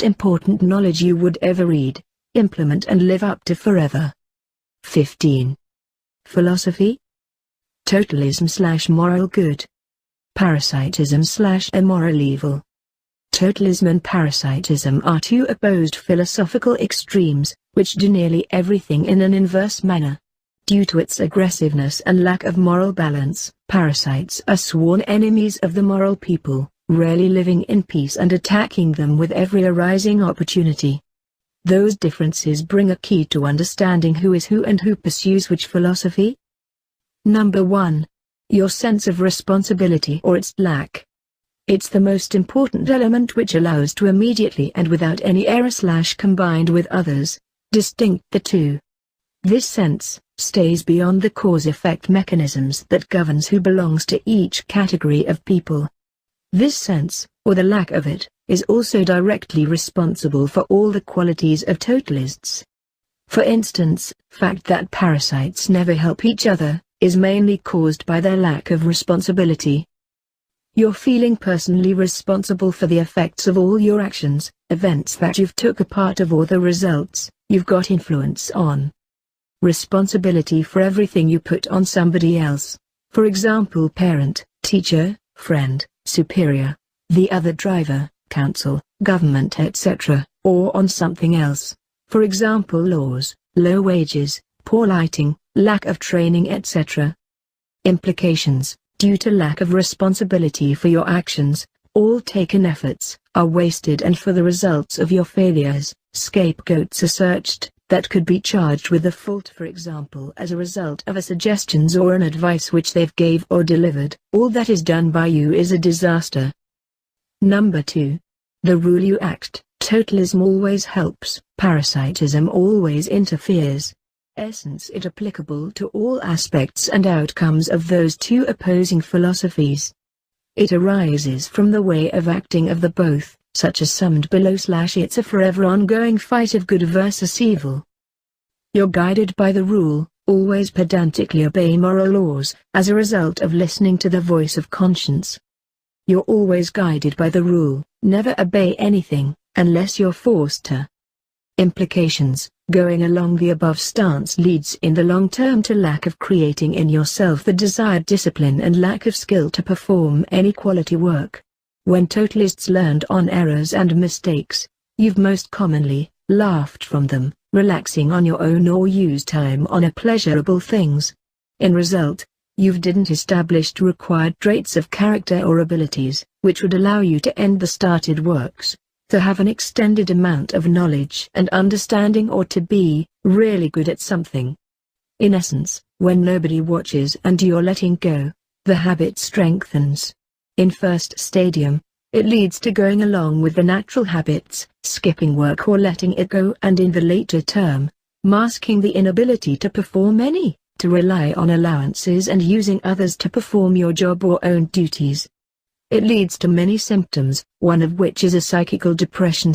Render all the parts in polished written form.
most important knowledge you would ever read, implement and live up to forever. 15. Philosophy. Totalism/moral good. Parasitism/immoral evil. Totalism and parasitism are two opposed philosophical extremes, which do nearly everything in an inverse manner. Due to its aggressiveness and lack of moral balance, parasites are sworn enemies of the moral people, rarely living in peace and attacking them with every arising opportunity. Those differences bring a key to understanding who is who and who pursues which philosophy. Number 1. Your sense of responsibility or its lack. It's the most important element which allows to immediately and without any error/combined with others, distinct the two. This sense stays beyond the cause-effect mechanisms that governs who belongs to each category of people. This sense, or the lack of it, is also directly responsible for all the qualities of totalists. For instance, fact that parasites never help each other, is mainly caused by their lack of responsibility. You're feeling personally responsible for the effects of all your actions, events that you've took a part of or the results you've got influence on. Responsibility for everything you put on somebody else, for example parent, teacher, friend, superior, the other driver, council, government etc., or on something else, for example laws, low wages, poor lighting, lack of training etc. Implications. Due to lack of responsibility for your actions, all taken efforts are wasted, and for the results of your failures, scapegoats are searched that could be charged with the fault, for example as a result of a suggestions or an advice which they've gave or delivered. All that is done by you is a disaster. Number 2. The rule you act. Totalism always helps, parasitism always interferes. Essence it applicable to all aspects and outcomes of those two opposing philosophies. It arises from the way of acting of the both, such as summed below. It's a forever ongoing fight of good versus evil. You're guided by the rule, always pedantically obey moral laws, as a result of listening to the voice of conscience. You're always guided by the rule, never obey anything, unless you're forced to. Implications. Going along the above stance leads in the long term to lack of creating in yourself the desired discipline and lack of skill to perform any quality work. When totalists learned on errors and mistakes, you've most commonly laughed from them, relaxing on your own or used time on pleasurable things. In result, you didn't establish required traits of character or abilities, which would allow you to end the started works, to have an extended amount of knowledge and understanding, or to be really good at something. In essence, when nobody watches and you're letting go, the habit strengthens. In first stadium, it leads to going along with the natural habits, skipping work or letting it go, and in the later term, masking the inability to perform any, to rely on allowances and using others to perform your job or own duties. It leads to many symptoms, one of which is a psychical depression.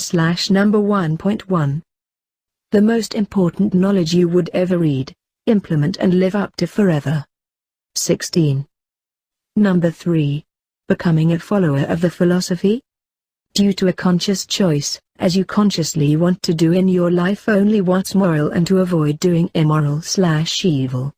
Number 1.1. The most important knowledge you would ever read, implement and live up to forever. 16. Number 3. Becoming a follower of the philosophy. Due to a conscious choice, as you consciously want to do in your life only what's moral and to avoid doing immoral/evil.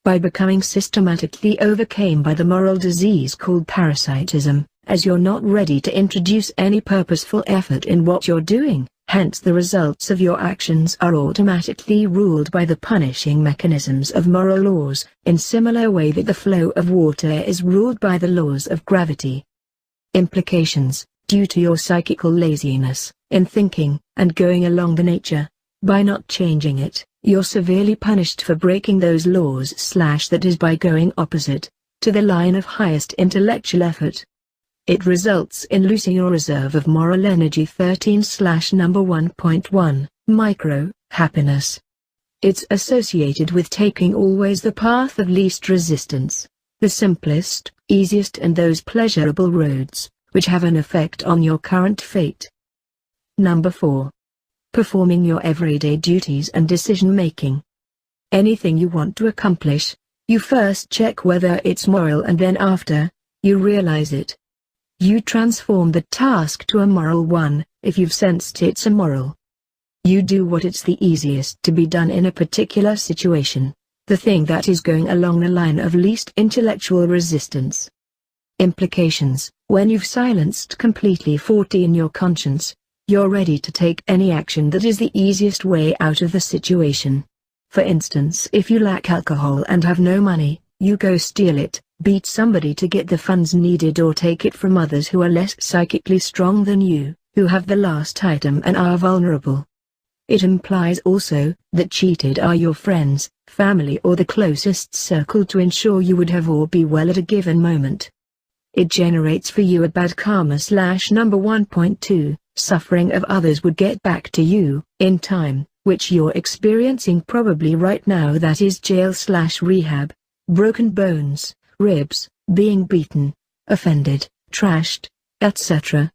By becoming systematically overcome by the moral disease called parasitism, as you're not ready to introduce any purposeful effort in what you're doing, hence the results of your actions are automatically ruled by the punishing mechanisms of moral laws, in similar way that the flow of water is ruled by the laws of gravity. Implications. Due to your psychical laziness, in thinking, and going along the nature, by not changing it, you're severely punished for breaking those laws. That is by going opposite to the line of highest intellectual effort. It results in losing your reserve of moral energy. 13. Number 1.1, Micro happiness. It's associated with taking always the path of least resistance, the simplest, easiest and those pleasurable roads, which have an effect on your current fate. Number 4. Performing your everyday duties and decision-making. Anything you want to accomplish, you first check whether it's moral and then after, you realize it. You transform the task to a moral one, if you've sensed it's immoral. You do what it's the easiest to be done in a particular situation, the thing that is going along the line of least intellectual resistance. Implications: when you've silenced completely 14 your conscience, you're ready to take any action that is the easiest way out of the situation. For instance, if you lack alcohol and have no money, you go steal it, beat somebody to get the funds needed, or take it from others who are less psychically strong than you, who have the last item and are vulnerable. It implies also that cheated are your friends, family, or the closest circle to ensure you would have or be well at a given moment. It generates for you a bad karma / number 1.2, suffering of others would get back to you, in time, which you're experiencing probably right now. That is jail / rehab, broken bones, ribs, being beaten, offended, trashed, etc.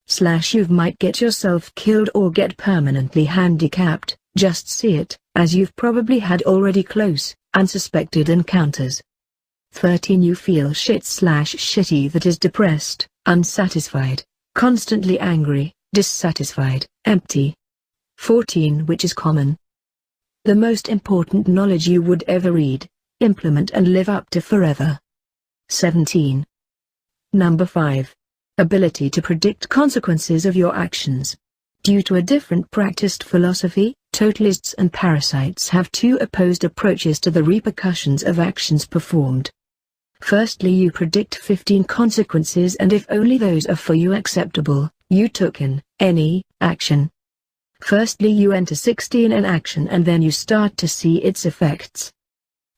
/ you might get yourself killed or get permanently handicapped. Just see it, as you've probably had already close, unsuspected encounters. 13. You feel shit / shitty, that is depressed, unsatisfied, constantly angry, dissatisfied, empty. 14. Which is common. The most important knowledge you would ever read, implement and live up to forever. 17. Number 5. Ability to predict consequences of your actions. Due to a different practiced philosophy, totalists and parasites have two opposed approaches to the repercussions of actions performed. Firstly, you predict 15 consequences, and if only those are for you acceptable, you took in any action. Firstly, you enter 16 in action and then you start to see its effects.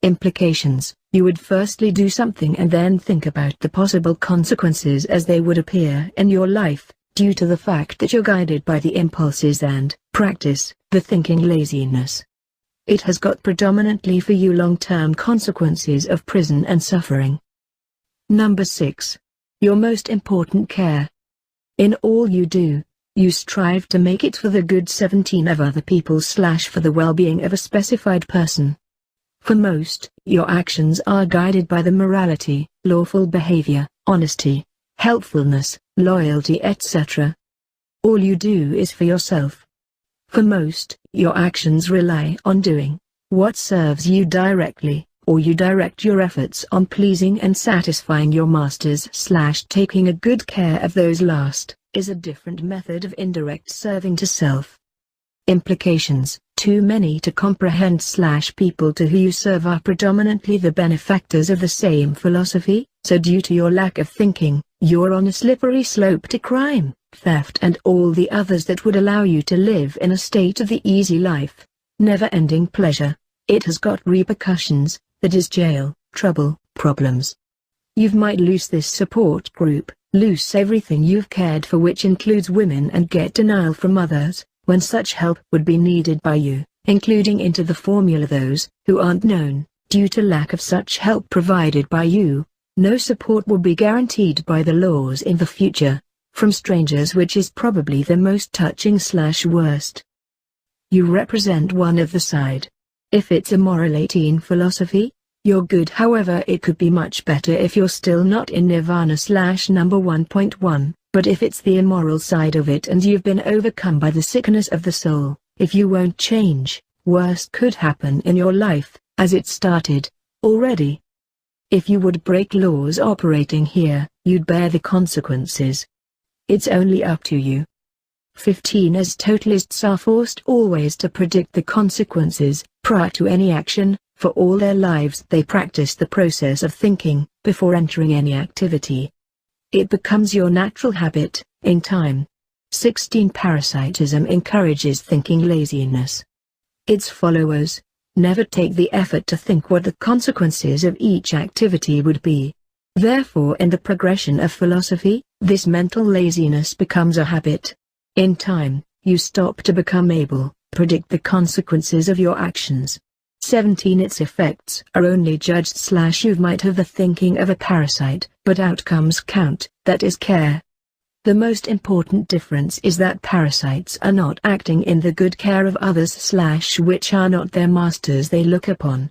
Implications: you would firstly do something and then think about the possible consequences as they would appear in your life, due to the fact that you're guided by the impulses and practice the thinking laziness. It has got predominantly for you long-term consequences of prison and suffering. Number 6. Your most important care. In all you do, you strive to make it for the good 17 of other people / for the well-being of a specified person. For most, your actions are guided by the morality, lawful behavior, honesty, helpfulness, loyalty, etc. All you do is for yourself. For most, your actions rely on doing what serves you directly, or you direct your efforts on pleasing and satisfying your masters / taking a good care of those last, is a different method of indirect serving to self. Implications: too many to comprehend / people to who you serve are predominantly the benefactors of the same philosophy, so due to your lack of thinking, you're on a slippery slope to crime, theft and all the others that would allow you to live in a state of the easy life, never-ending pleasure. It has got repercussions, that is jail, trouble, problems. You might lose this support group, lose everything you've cared for, which includes women, and get denial from others, when such help would be needed by you, including into the formula those who aren't known, due to lack of such help provided by you. No support will be guaranteed by the laws in the future, from strangers, which is probably the most touching / worst. You represent one of the side. If it's a moral 18 philosophy, you're good. However, it could be much better if you're still not in nirvana / number 1.1, but if it's the immoral side of it and you've been overcome by the sickness of the soul, if you won't change, worse could happen in your life, as it started already. If you would break laws operating here, you'd bear the consequences. It's only up to you. 15. As totalists are forced always to predict the consequences, prior to any action, for all their lives they practice the process of thinking, before entering any activity. It becomes your natural habit, in time. 16. Parasitism encourages thinking laziness. Its followers never take the effort to think what the consequences of each activity would be. Therefore, in the progression of philosophy, this mental laziness becomes a habit. In time, you stop to become able to predict the consequences of your actions. 17. Its effects are only judged / you might have the thinking of a parasite, but outcomes count, that is care. The most important difference is that parasites are not acting in the good care of others / which are not their masters they look upon.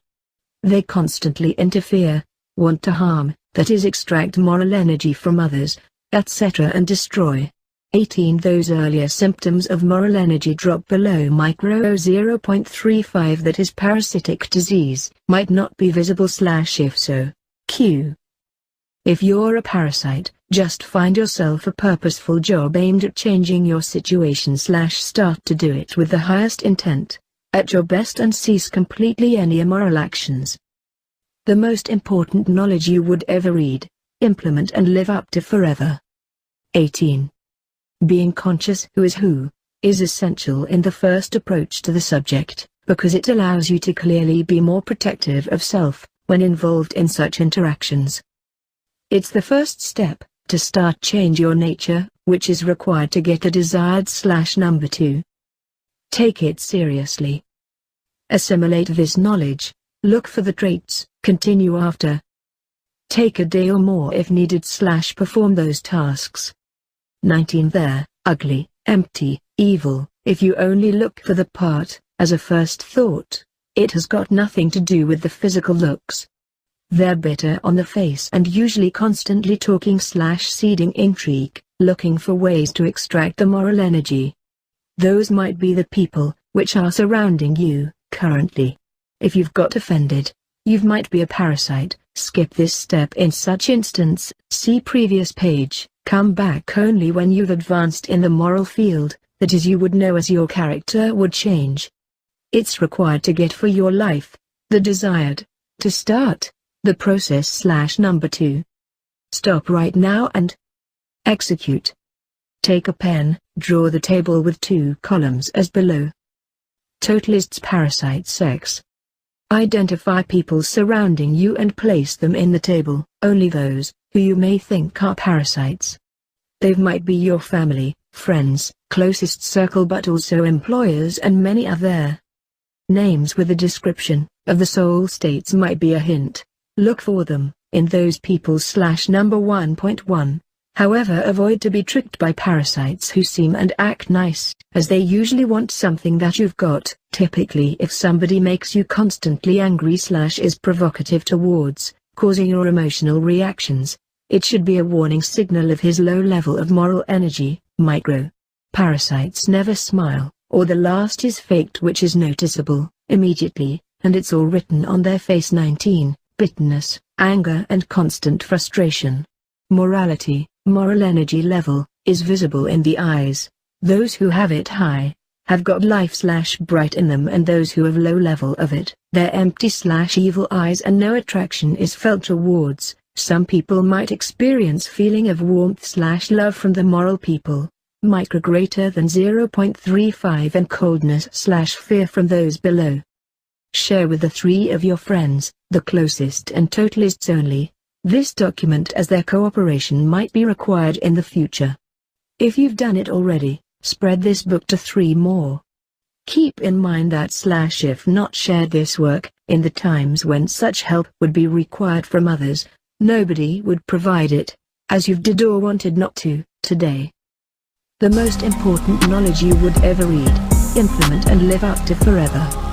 They constantly interfere, want to harm, that is extract moral energy from others, etc. and destroy. 18. Those earlier symptoms of moral energy drop below micro 0.35, that is parasitic disease, might not be visible / if so, Q. If you're a parasite, just find yourself a purposeful job aimed at changing your situation / start to do it with the highest intent, at your best, and cease completely any immoral actions. The most important knowledge you would ever read, implement and live up to forever. 18. Being conscious who is essential in the first approach to the subject, because it allows you to clearly be more protective of self, when involved in such interactions. It's the first step, to start change your nature, which is required to get a desired / number 2. Take it seriously. Assimilate this knowledge, look for the traits, continue after. Take a day or more if needed / perform those tasks. 19. They're ugly, empty, evil. If you only look for the part, as a first thought, it has got nothing to do with the physical looks. They're bitter on the face and usually constantly talking / seeding intrigue, looking for ways to extract the moral energy. Those might be the people, which are surrounding you, currently. If you've got offended, you might be a parasite. Skip this step in such instance, see previous page. Come back only when you've advanced in the moral field, that is, you would know as your character would change. It's required to get for your life, the desired, to start, the process / number 2. Stop right now and execute. Take a pen, draw the table with 2 columns as below. Totalists, parasite, sex. Identify people surrounding you and place them in the table, only those who you may think are parasites. They might be your family, friends, closest circle, but also employers, and many other. Names with a description of the soul states might be a hint. Look for them in those people / number 1.1. However, avoid to be tricked by parasites who seem and act nice, as they usually want something that you've got. Typically, if somebody makes you constantly angry / is provocative towards, causing your emotional reactions, it should be a warning signal of his low level of moral energy. Micro. Parasites never smile, or the last is faked, which is noticeable immediately, and it's all written on their face. 19. Bitterness, anger and constant frustration. Morality, moral energy level, is visible in the eyes. Those who have it high, have got life / bright in them, and those who have low level of it, they're empty / evil eyes, and no attraction is felt towards. Some people might experience feeling of warmth / love from the moral people, micro greater than 0.35, and coldness / fear from those below. Share with the 3 of your friends, the closest and totalists only, this document, as their cooperation might be required in the future. If you've done it already, spread this book to 3 more. Keep in mind that / if not shared this work, in the times when such help would be required from others, nobody would provide it, as you've did or wanted not to, today. The most important knowledge you would ever read, implement and live up to forever.